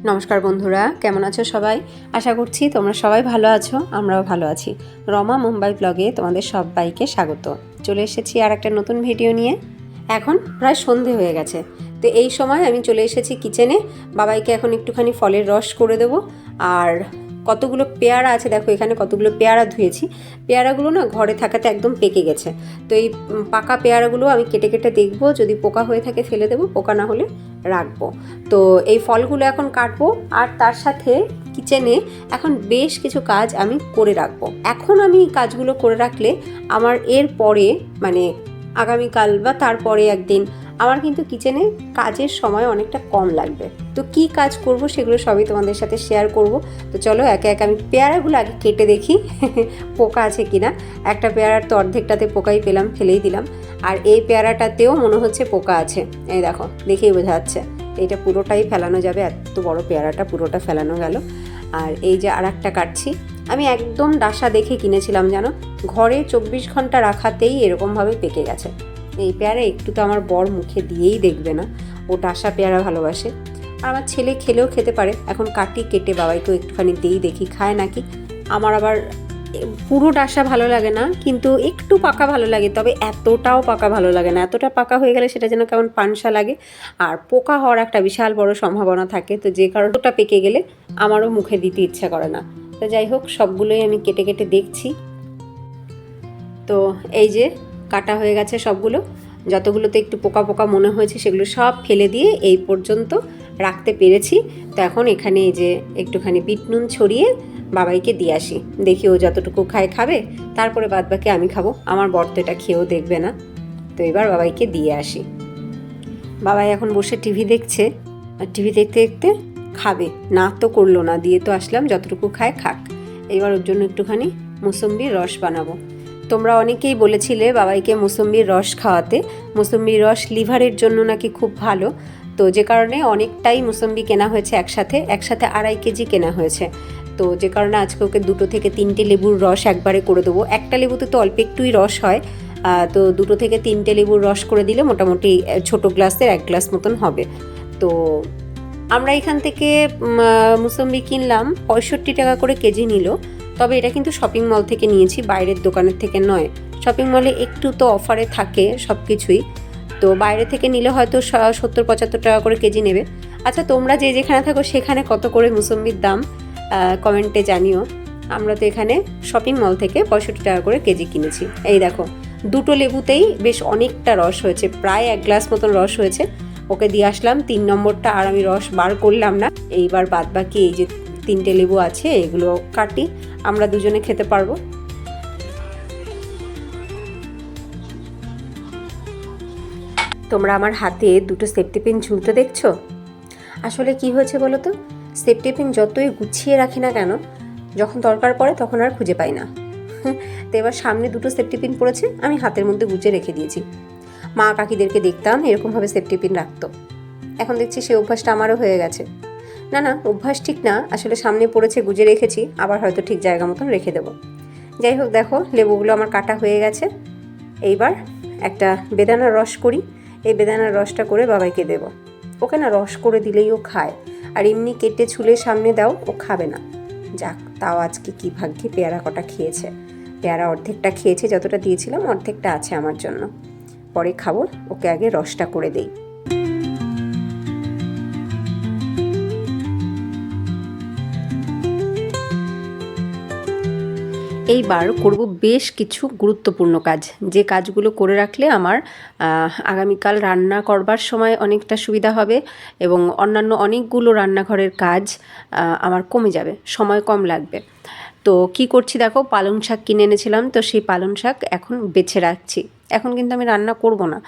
নমস্কার বন্ধুরা, কেমন আছো সবাই? আশা করছি তোমরা সবাই ভালো আছো, আমরাও ভালো আছি। রমা মুম্বাই ব্লগে তোমাদের সবাইকে স্বাগত। চলে এসেছি আর একটা নতুন ভিডিও নিয়ে। এখন প্রায় সন্ধে হয়ে গেছে, তো এই সময় আমি চলে এসেছি কিচেনে। বাবাইকে এখন একটুখানি ফলের রস করে দেবো। আর কতগুলো পেয়ারা আছে, দেখো এখানে কতগুলো পেয়ারা ধুয়েছি। পেয়ারাগুলো না ঘরে থাকাতে একদম পেকে গেছে, তো এই পাকা পেয়ারাগুলো আমি কেটে কেটে দেখবো, যদি পোকা হয়ে থাকে ফেলে দেবো, পোকা না হলে রাখবো। তো এই ফলগুলো এখন কাটবো, আর তার সাথে কিচেনে এখন বেশ কিছু কাজ আমি করে রাখবো। এখন আমি কাজগুলো করে রাখলে আমার এর পরে মানে আগামীকাল বা তারপরে একদিন আমার কিন্তু কিচেনে কাজের সময় অনেকটা কম লাগবে। তো কি কাজ করব সেগুলো সবই তোমাদের সাথে শেয়ার করব। তো চলো একে একে আমি পেয়ারাগুলো আগে কেটে দেখি পোকা আছে কিনা। একটা পেয়ারার তো অর্ধেকটাতে পোকাই পেলাম, ফেলেই দিলাম। আর এই পেয়ারাটাতেও মনে হচ্ছে পোকা আছে, এই দেখো দেখেই বোঝা যাচ্ছে। এইটা পুরোটাই ফেলানো যাবে, এত বড় পেয়ারাটা পুরোটা ফেলানো গেল। আর এই যে আর একটা কাটছি, আমি একদম ডাসা দেখে কিনেছিলাম জানো, ঘরে 24 ঘন্টা রাখাতেই এরকমভাবে পেকে গেছে। এই পেয়ারা একটু তো আমার বর মুখে দিয়েই দেখবে না, ও ডাসা পেয়ারা ভালোবাসে। আর আমার ছেলে খেলেও খেতে পারে। এখন কাটি, কেটে বাবাইকেও একটুখানি দিই, দেখি খায় নাকি। আমার আবার পুরো ডাসা ভালো লাগে না, কিন্তু একটু পাকা ভালো লাগে, তবে এতটাও পাকা ভালো লাগে না। এতটা পাকা হয়ে গেলে সেটা যেন কেমন পানসা লাগে, আর পোকা হওয়ার একটা বিশাল বড় সম্ভাবনা থাকে। তো যে কারণটা পেকে গেলে আমারও মুখে দিতে ইচ্ছা করে না। তো যাই হোক, সবগুলোই আমি কেটে কেটে দেখছি। তো এই যে কাটা হয়ে গেছে সবগুলো, যতগুলোতে একটু পোকা পোকা মনে হয়েছে সেগুলো সব ফেলে দিয়ে এই পর্যন্ত রাখতে পেরেছি। তো এখন এখানে এই যে একটুখানি বিট নুন ছড়িয়ে বাবাইকে দিয়ে আসি, দেখি ও যতটুকু খায় খাবে, তারপরে বাদবাকি আমি খাবো। আমার বর তো এটা খেয়েও দেখবে না। তো এবার বাবাইকে দিয়ে আসি। বাবাই এখন বসে টিভি দেখছে, আর টিভি দেখতে দেখতে খাবে। না তো করলো না, দিয়ে তো আসলাম, যতটুকু খায় খাক। এবার ওর জন্য একটুখানি মুসম্বির রস বানাবো। তোমরা অনেকেই বলেছিলে বাবাইকে মুসম্বির রস খাওয়াতে। মুসম্বির রস লিভারের জন্য নাকি খুব ভালো। তো যে কারণে অনেকটাই মুসম্বি কেনা হয়েছে, একসাথে 2.5 কেজি কেনা হয়েছে। তো যে কারণে আজকে ওকে 2 থেকে 3টে লেবুর রস একবারে করে দেবো। একটা লেবুতে তো অল্প একটুই রস হয়, তো 2 থেকে 3টে লেবুর রস করে দিলে মোটামুটি ছোটো গ্লাসের 1 গ্লাস মতন হবে। তো আমরা এখান থেকে মুসম্বি কিনলাম, 65 টাকা করে কেজি নিল। তবে এটা কিন্তু শপিং মল থেকে নিয়েছি, বাইরের দোকানের থেকে নয়। শপিং মলে একটু তো অফারে থাকে সব কিছুই, তো বাইরে থেকে নিলে হয়তো 70-75 টাকা করে কেজি নেবে। আচ্ছা, তোমরা যে যেখানে থাকো সেখানে কত করে মুসম্বির দাম কমেন্টে জানিও। আমরা তো এখানে শপিং মল থেকে 65 টাকা করে কেজি কিনেছি। এই দেখো, 2টো লেবুতেই বেশ অনেকটা রস হয়েছে, প্রায় 1 গ্লাস মতন রস হয়েছে। ওকে দিয়ে আসলাম 3 নম্বরটা, আর আমি রস বার করলাম না। এইবার বাদবাকি এই যে 3টে লেবু আছে এগুলো কাটি, আমরা দুজনে খেতে পারবো। তোমরা আমার হাতে 2টো সেফটি পিন ঝুলতে দেখছো? আসলে কি হয়েছে বলো তো, সেফটি পিন যতই গুছিয়ে রাখি না কেন, যখন দরকার পড়ে তখন আর খুঁজে পাই না। তো এবার সামনে 2টো সেফটি পিন পড়েছে, আমি হাতের মধ্যে গুছিয়ে রেখে দিয়েছি। মা কাকিদেরকে দেখতাম এরকমভাবে সেফটি পিন রাখতো, এখন দেখছি সেই অভ্যাসটা আমারও হয়ে গেছে। না না, অভ্যাস ঠিক না, আসলে সামনে পড়েছে গুজে রেখেছি, আবার হয়তো ঠিক জায়গা মতন রেখে দেবো। যাই হোক, দেখো লেবুগুলো আমার কাটা হয়ে গেছে। এইবার একটা বেদানার রস করি, এই বেদানার রসটা করে বাবাইকে দেবো। ওকে না রস করে দিলেই ও খায়, আর এমনি কেটে ছুলে সামনে দাও ও খাবে না। যাক, তাও আজকে কি ভাগ্যে পেয়ারা কটা খেয়েছে। পেয়ারা অর্ধেকটা খেয়েছে, যতটা দিয়েছিলাম অর্ধেকটা আছে আমার জন্য, পরে খাবো। ওকে আগে রসটা করে দেই। এইবার করব বেশ কিছু গুরুত্বপূর্ণ কাজ, যে কাজগুলো করে রাখলে আমার আগামীকাল রান্না করবার সময় অনেকটা সুবিধা হবে, এবং অন্যান্য অনেকগুলো রান্নাঘরের কাজ আমার কমে যাবে, সময় কম লাগবে। তো কি করছি দেখো, পালং শাক কিনে এনেছিলাম, তো সেই পালং শাক এখন বেছে রাখছি। এখন কিন্তু আমি রান্না করব না,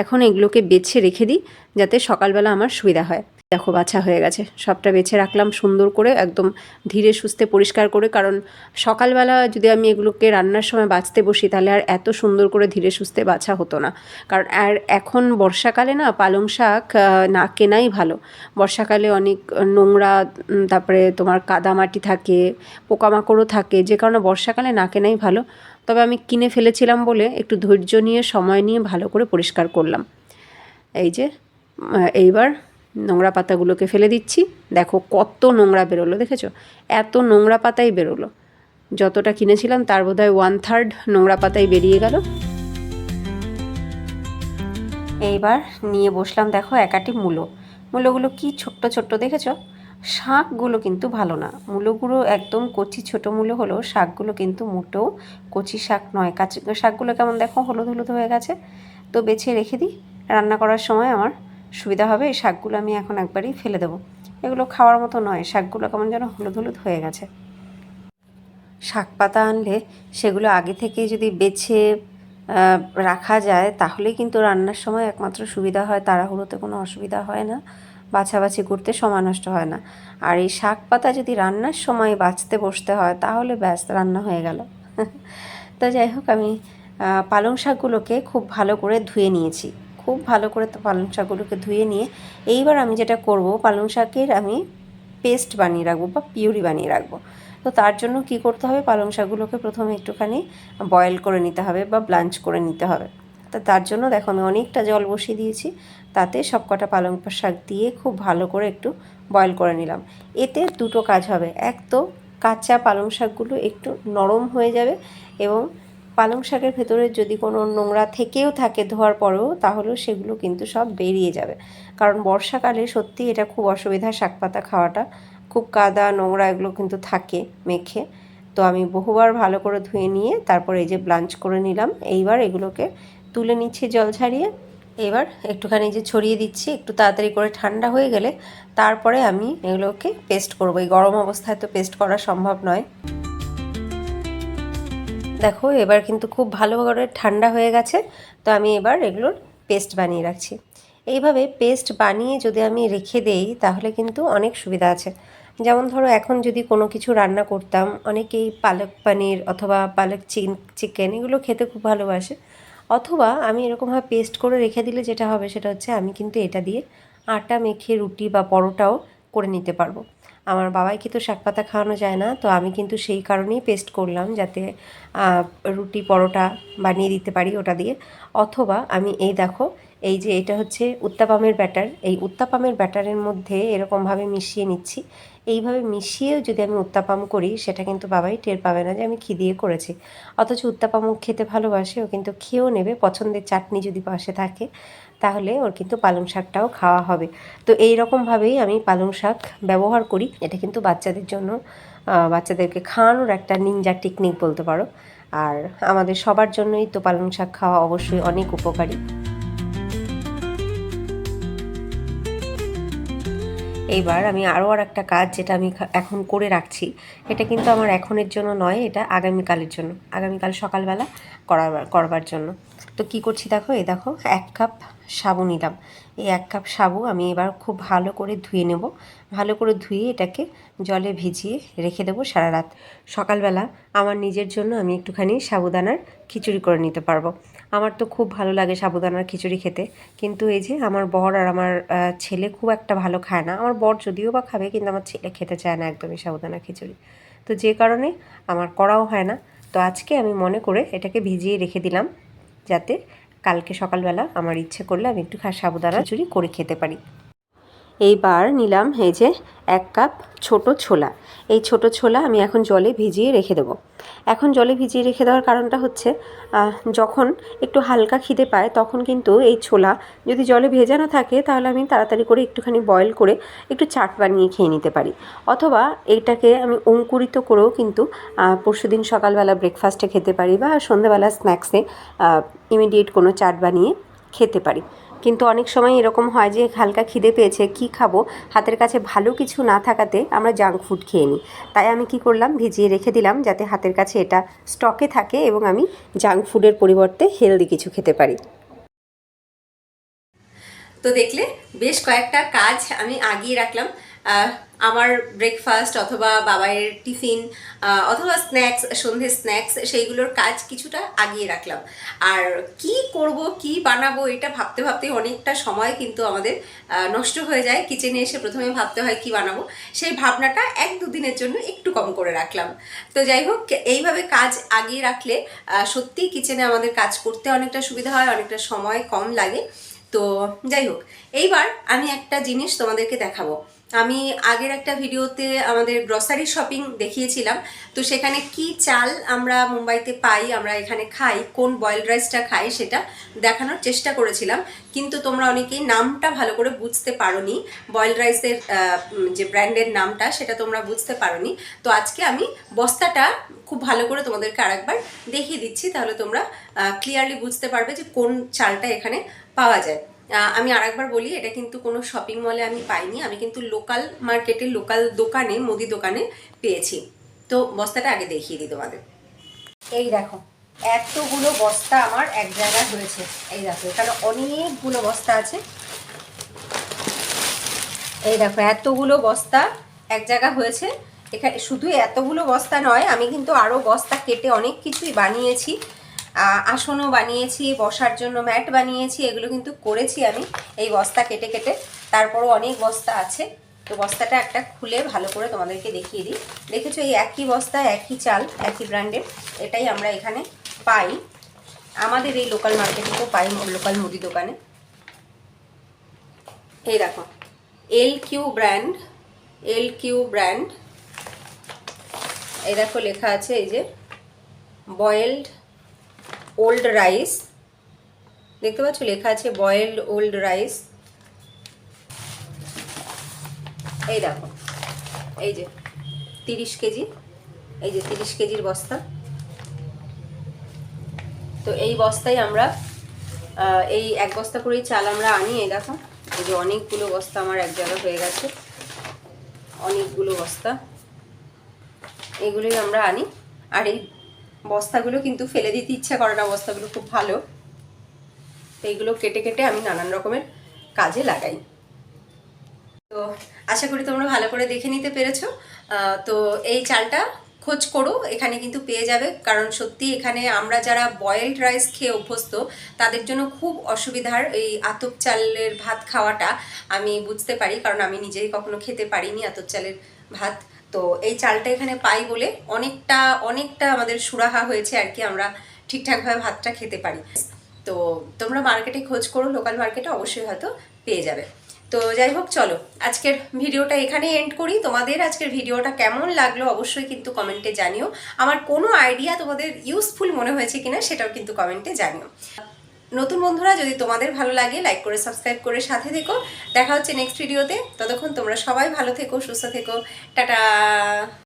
এখন এগুলোকে বেছে রেখে দিই, যাতে সকালবেলা আমার সুবিধা হয়। দেখো বাছা হয়ে গেছে, সবটা বেছে রাখলাম সুন্দর করে, একদম ধীরে সুস্থে পরিষ্কার করে। কারণ সকালবেলা যদি আমি এগুলোকে রান্নার সময় বাছতে বসি, তাহলে আর এত সুন্দর করে ধীরে সুস্থে বাছা হতো না। কারণ আর এখন বর্ষাকালে না পালং শাক না কেনাই ভালো। বর্ষাকালে অনেক নোংরা, তারপরে তোমার কাদামাটি থাকে, পোকামাকড়ও থাকে, যে কারণে বর্ষাকালে না কেনাই ভালো। তবে আমি কিনে ফেলেছিলাম বলে একটু ধৈর্য নিয়ে সময় নিয়ে ভালো করে পরিষ্কার করলাম। এই যে এইবার নোংরা পাতাগুলোকে ফেলে দিচ্ছি। দেখো কত নোংরা বেরোলো, দেখেছো? এত নোংরা পাতাই বেরোলো। যতটা কিনেছিলাম তার বোধহয় 1/3 নোংরা পাতাই বেরিয়ে গেল। এইবার নিয়ে বসলাম, দেখো একাটি মূলোগুলো কি ছোট্ট ছোট্ট, দেখেছো? শাকগুলো কিন্তু ভালো না, মূলোগুলো একদম কচি ছোটো মূলো হলো, শাকগুলো কিন্তু মোটেও কচি শাক নয়। কাঁচি শাকগুলো কেমন দেখো হলুদ হলুদ হয়ে গেছে। তো বেছে রেখে দিই, রান্না করার সময় আমার সুবিধা হবে। এই শাকগুলো আমি এখন একবারই ফেলে দেবো, এগুলো খাওয়ার মতো নয়। শাকগুলো কেমন যেন হলুদ হলুদ হয়ে গেছে। শাক পাতা আনলে সেগুলো আগে থেকে যদি বেছে রাখা যায় তাহলে কিন্তু রান্নার সময় একমাত্র সুবিধা হয়, তাড়াহুড়োতে কোনো অসুবিধা হয় না, বাছাবাছি করতে সময় নষ্ট হয় না। আর এই শাক পাতা যদি রান্নার সময় বাছতে বসতে হয় তাহলে ব্যাস রান্না হয়ে গেল। তো যাই হোক, আমি পালং শাকগুলোকে খুব ভালো করে ধুয়ে নিয়েছি, খুব ভালো করে তো পালং শাকগুলোকে ধুয়ে নিয়ে এইবার আমি যেটা করব, পালং শাকের আমি পেস্ট বানিয়ে রাখবো বা পিউরি বানিয়ে রাখবো। তো তার জন্য কি করতে হবে, পালং শাকগুলোকে প্রথমে একটুখানি বয়েল করে নিতে হবে বা ব্লাঞ্চ করে নিতে হবে। তো তার জন্য দেখো আমি অনেকটা জল বসিয়ে দিয়েছি, তাতে সব কটা পালং শাক দিয়ে খুব ভালো করে একটু বয়েল করে নিলাম। এতে দুটো কাজ হবে, এক তো কাঁচা পালং শাকগুলো একটু নরম হয়ে যাবে, এবং পালং শাকের ভেতরে যদি কোনো নোংরা থেকেও থাকে ধোয়ার পরেও, তাহলেও সেগুলো কিন্তু সব বেরিয়ে যাবে। কারণ বর্ষাকালে সত্যি এটা খুব অসুবিধা, শাক পাতা খাওয়াটা, খুব কাদা নোংরা এগুলো কিন্তু থাকে মেখে। তো আমি বহুবার ভালো করে ধুয়ে নিয়ে তারপর এই যে ব্লাঞ্চ করে নিলাম। এইবার এগুলোকে তুলে নিচ্ছি জল ছাড়িয়ে। এবার একটুখানি যে ছড়িয়ে দিচ্ছি, একটু তাড়াতাড়ি করে ঠান্ডা হয়ে গেলে তারপরে আমি এগুলোকে পেস্ট করবো। এই গরম অবস্থায় তো পেস্ট করা সম্ভব নয়। দেখো এবার কিন্তু খুব ভালো করে ঠান্ডা হয়ে গেছে। তো আমি এবার এগুলোর পেস্ট বানিয়ে রাখছি। এইভাবে পেস্ট বানিয়ে যদি আমি রেখে দেই তাহলে কিন্তু অনেক সুবিধা আছে। যেমন ধরো এখন যদি কোনো কিছু রান্না করতাম, অনেকেই পালক পনির অথবা পালক চিকেন এগুলো খেতে খুব ভালোবাসে। অথবা আমি এরকমভাবে পেস্ট করে রেখে দিলে যেটা হবে সেটা হচ্ছে আমি কিন্তু এটা দিয়ে আটা মেখে রুটি বা পরোটাও করে নিতে পারবো। আমার বাবাইকে তো শাক পাতা খাওয়ানো যায় না, তো আমি কিন্তু সেই কারণেই পেস্ট করলাম, যাতে রুটি পরোটা বানিয়ে দিতে পারি ওটা দিয়ে। অথবা আমি এই দেখো, এই যে এটা হচ্ছে উত্তাপামের ব্যাটার, এই উত্তাপামের ব্যাটারের মধ্যে এরকমভাবে মিশিয়ে নিচ্ছি। এইভাবে মিশিয়েও যদি আমি উত্তাপাম করি সেটা কিন্তু বাবাই টের পাবে না যে আমি কী দিয়ে করেছি। অথচ উত্তাপাম খেতে ভালোবাসে, ও কিন্তু খেয়েও নেবে, পছন্দের চাটনি যদি পাশে থাকে তাহলে ওর কিন্তু পালং শাকটাও খাওয়া হবে। তো এই রকমভাবেই আমি পালং শাক ব্যবহার করি। এটা কিন্তু বাচ্চাদের জন্য, বাচ্চাদেরকে খাওয়ানোর একটা নিনজা টেকনিক বলতে পারো। আর আমাদের সবার জন্যই তো পালং শাক খাওয়া অবশ্যই অনেক উপকারী। এইবার আমি আরও একটা কাজ যেটা আমি এখন করে রাখছি, এটা কিন্তু আমার এখনের জন্য নয়, এটা আগামীকালের জন্য, আগামীকাল সকালবেলা করবার জন্য। তো কি করছি দেখো, এই দেখো 1 কাপ সাবু নিলাম। এই 1 কাপ সাবু আমি এবার খুব ভালো করে ধুয়ে নেব। ভালো করে ধুয়ে এটাকে জলে ভিজিয়ে রেখে দেবো সারা রাত। সকালবেলা আমার নিজের জন্য আমি একটুখানি সাবুদানার খিচুড়ি করে নিতে পারবো। আমার তো খুব ভালো লাগে সাবুদানার খিচুড়ি খেতে, কিন্তু এই যে আমার বর আর আমার ছেলে খুব একটা ভালো খায় না। আমার বর যদিও বা খাবে, কিন্তু আমার ছেলে খেতে চায় না একদমই সাবুদানা খিচুড়ি। তো যে কারণে আমার করাও হয় না। তো আজকে আমি মনে করে এটাকে ভিজিয়ে রেখে দিলাম, যাতে কালকে সকালবেলা আমার ইচ্ছে করলে আমি একটু সাবুদানা খিচুড়ি করে খেতে পারি। এইবার নিলাম এই যে 1 কাপ ছোট ছোলা। এই ছোট ছোলা আমি এখন জলে ভিজিয়ে রেখে দেবো। এখন জলে ভিজিয়ে রেখে দেওয়ার কারণটা হচ্ছে, যখন একটু হালকা খিদে পায় তখন কিন্তু এই ছোলা যদি জলে ভেজানো থাকে তাহলে আমি তাড়াতাড়ি করে একটুখানি বয়েল করে একটু চাট বানিয়ে খেয়ে নিতে পারি। অথবা এইটাকে আমি অঙ্কুরিত করেও কিন্তু পরশুদিন সকালবেলা ব্রেকফাস্টে খেতে পারি, বা সন্ধ্যেবেলা স্ন্যাক্সে ইমিডিয়েট কোনো চাট বানিয়ে খেতে পারি। কিন্তু অনেক সময় এরকম হয় যে হালকা খিদে পেয়েছে, কি খাবো, হাতের কাছে ভালো কিছু না থাকাতে আমরা জাঙ্ক ফুড খেয়ে নিই। তাই আমি কি করলাম, ভিজিয়ে রেখে দিলাম যাতে হাতের কাছে এটা স্টকে থাকে এবং আমি জাঙ্ক ফুডের পরিবর্তে হেলদি কিছু খেতে পারি। তো দেখলে বেশ কয়েকটা কাজ আমি আগিয়ে রাখলাম। আমার ব্রেকফাস্ট অথবা বাবাইয়ের টিফিন অথবা স্ন্যাক্স, সন্ধ্যের স্ন্যাক্স, সেইগুলোর কাজ কিছুটা আগিয়ে রাখলাম। আর কি করব, কি বানাবো, এটা ভাবতে ভাবতে অনেকটা সময় কিন্তু আমাদের নষ্ট হয়ে যায়। কিচেনে এসে প্রথমে ভাবতে হয় কি বানাবো, সেই ভাবনাটা 1-2 দিনের জন্য একটু কম করে রাখলাম। তো যাই হোক, এইভাবে কাজ আগিয়ে রাখলে সত্যিই কিচেনে আমাদের কাজ করতে অনেকটা সুবিধা হয়, অনেকটা সময় কম লাগে। তো যাই হোক, এইবার আমি একটা জিনিস তোমাদেরকে দেখাবো। আমি আগের একটা ভিডিওতে আমাদের গ্রসারি শপিং দেখিয়েছিলাম, তো সেখানে কি চাল আমরা মুম্বাইতে পাই, আমরা এখানে খাই, কোন বয়েলড রাইসটা খাই সেটা দেখানোর চেষ্টা করেছিলাম, কিন্তু তোমরা অনেকেই নামটা ভালো করে বুঝতে পারোনি, বয়েলড রাইসের যে ব্র্যান্ডের নামটা সেটা তোমরা বুঝতে পারোনি। তো আজকে আমি বস্তাটা খুব ভালো করে তোমাদেরকে আরেকবার দেখিয়ে দিচ্ছি, তাহলে তোমরা ক্লিয়ারলি বুঝতে পারবে যে কোন চালটা এখানে পাওয়া যায়। আমি আরেকবার বলি, এটা কিন্তু কোনো শপিং মলে আমি পাইনি, আমি কিন্তু লোকাল মার্কেটে, লোকাল দোকানে, মুদি দোকানে পেয়েছি। তো বস্তাটা আগে দেখিয়ে দিই তোমাদের। এই দেখো, এতগুলো বস্তা আমার এক জায়গায় হয়েছে। এই দেখো, এখানে অনেকগুলো বস্তা আছে। এই দেখো, এতগুলো বস্তা এক জায়গা হয়েছে। এখানে শুধু এতগুলো বস্তা নয়, আমি কিন্তু আরও বস্তা কেটে অনেক কিছুই বানিয়েছি। আসনও বানিয়েছি, বসার জন্য ম্যাট বানিয়েছি, এগুলো কিন্তু করেছি আমি এই বস্তা কেটে কেটে। তারপরও অনেক বস্তা আছে। তো বস্তাটা একটা খুলে ভালো করে তোমাদেরকে দেখিয়ে দিই। দেখেছো, এই একই বস্তা, একই চাল, একই ব্র্যান্ডের, এটাই আমরা এখানে পাই। আমাদের এই লোকাল মার্কেটেও পাই, লোকাল মুদি দোকানে। এই দেখো, LQ ব্র্যান্ড, LQ ব্র্যান্ড। এই দেখো লেখা আছে, এই যে বয়েলড ওল্ড রাইস, দেখতে পাচ্ছ লেখা আছে বয়েলড ওল্ড রাইস। এই দেখো, এই যে 30 কেজি, এই যে 30 কেজির বস্তা। তো এই বস্তায় আমরা এই এক বস্তা করেই চাল আমরা আনি। এই দেখো, এই যে অনেকগুলো বস্তা আমার এক জায়গা হয়ে গেছে, অনেকগুলো বস্তা, এগুলোই আমরা আনি। আর এই বস্তাগুলো কিন্তু ফেলে দিতে ইচ্ছা করে না, বস্তাগুলো খুব ভালো। এইগুলো কেটে কেটে আমি নানান রকমের কাজে লাগাই। তো আশা করি তোমরা ভালো করে দেখে নিতে পেরেছো। তো এই চালটা খোঁজ করো, এখানে কিন্তু পেয়ে যাবে। কারণ সত্যি এখানে আমরা যারা বয়েলড রাইস খেয়ে অভ্যস্ত, তাদের জন্য খুব অসুবিধার এই আতপ চালের ভাত খাওয়াটা আমি বুঝতে পারি, কারণ আমি নিজেই কখনো খেতে পারিনি আতপ চালের ভাত। তো এই চালটা এখানে পাই বলে অনেকটা অনেকটা আমাদের সুরাহা হয়েছে আর কি, আমরা ঠিকঠাকভাবে ভাতটা খেতে পারি। তো তোমরা মার্কেটে খোঁজ করো, লোকাল মার্কেটে অবশ্যই হয়তো পেয়ে যাবে। তো যাই হোক, চলো আজকের ভিডিওটা এখানেই এন্ড করি। তোমাদের আজকের ভিডিওটা কেমন লাগলো অবশ্যই কিন্তু কমেন্টে জানিও। আমার কোনো আইডিয়া তোমাদের ইউজফুল মনে হয়েছে কিনা সেটাও কিন্তু কমেন্টে জানিও। নতুন বন্ধুরা, যদি তোমাদের ভালো লাগে লাইক করে সাবস্ক্রাইব করে সাথে থেকো। দেখা হচ্ছে নেক্সট ভিডিওতে। ততক্ষণ তোমরা সবাই ভালো থেকো, সুস্থ থেকো। টাটা।